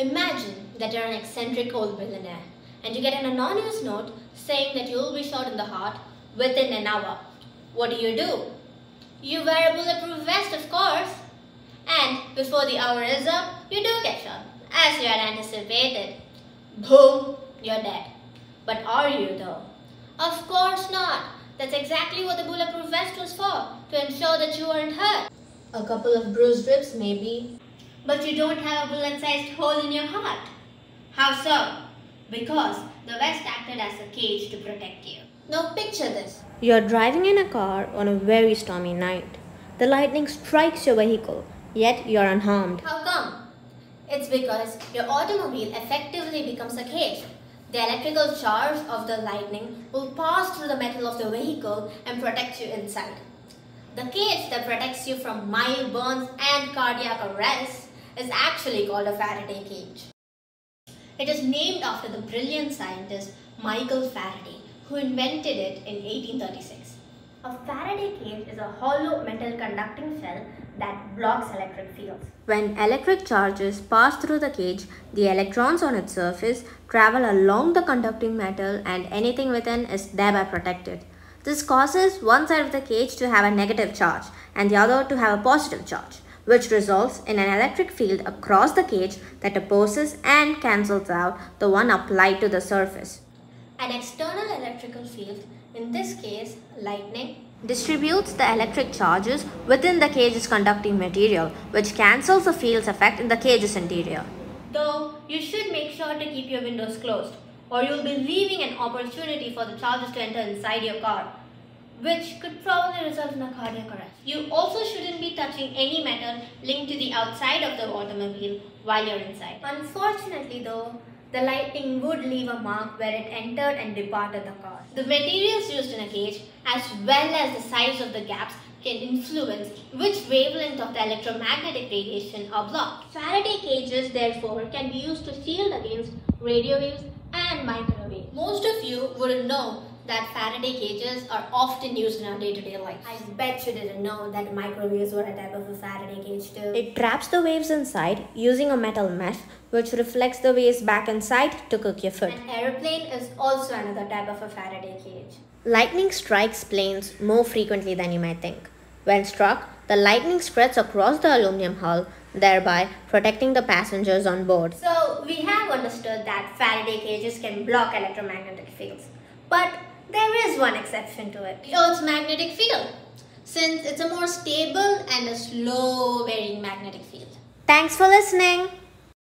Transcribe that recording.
Imagine that you're an eccentric old billionaire and you get an anonymous note saying that you'll be shot in the heart within an hour. What do? You wear a bulletproof vest, of course. And before the hour is up, you do get shot, as you had anticipated. Boom, you're dead. But are you though? Of course not. That's exactly what the bulletproof vest was for, to ensure that you weren't hurt. A couple of bruised ribs maybe, but you don't have a bullet-sized hole in your heart. How so? Because the vest acted as a cage to protect you. Now picture this. You're driving in a car on a very stormy night. The lightning strikes your vehicle, yet you're unharmed. How come? It's because your automobile effectively becomes a cage. The electrical charge of the lightning will pass through the metal of the vehicle and protect you inside. The cage that protects you from mild burns and cardiac arrest is actually called a Faraday cage. It is named after the brilliant scientist Michael Faraday, who invented it in 1836. A Faraday cage is a hollow metal conducting shell that blocks electric fields. When electric charges pass through the cage, the electrons on its surface travel along the conducting metal and anything within is thereby protected. This causes one side of the cage to have a negative charge and the other to have a positive charge, which results in an electric field across the cage that opposes and cancels out the one applied to the surface. An external electrical field, in this case lightning, distributes the electric charges within the cage's conducting material, which cancels the field's effect in the cage's interior. Though you should make sure to keep your windows closed, or you'll be leaving an opportunity for the charges to enter inside your car, which could probably result in a cardiac arrest. You also shouldn't be touching any metal linked to the outside of the automobile while you're inside. Unfortunately though, the lightning would leave a mark where it entered and departed the car. The materials used in a cage, as well as the size of the gaps, can influence which wavelength of the electromagnetic radiation are blocked. Faraday cages, therefore, can be used to shield against radio waves and microwaves. Most of you wouldn't know that Faraday cages are often used in our day-to-day life. I bet you didn't know that microwaves were a type of a Faraday cage too. It traps the waves inside using a metal mesh which reflects the waves back inside to cook your food. An aeroplane is also another type of a Faraday cage. Lightning strikes planes more frequently than you might think. When struck, the lightning spreads across the aluminum hull, thereby protecting the passengers on board. So we have understood that Faraday cages can block electromagnetic fields. But there is one exception to it, the Earth's magnetic field, since it's a more stable and a slow varying magnetic field. Thanks for listening.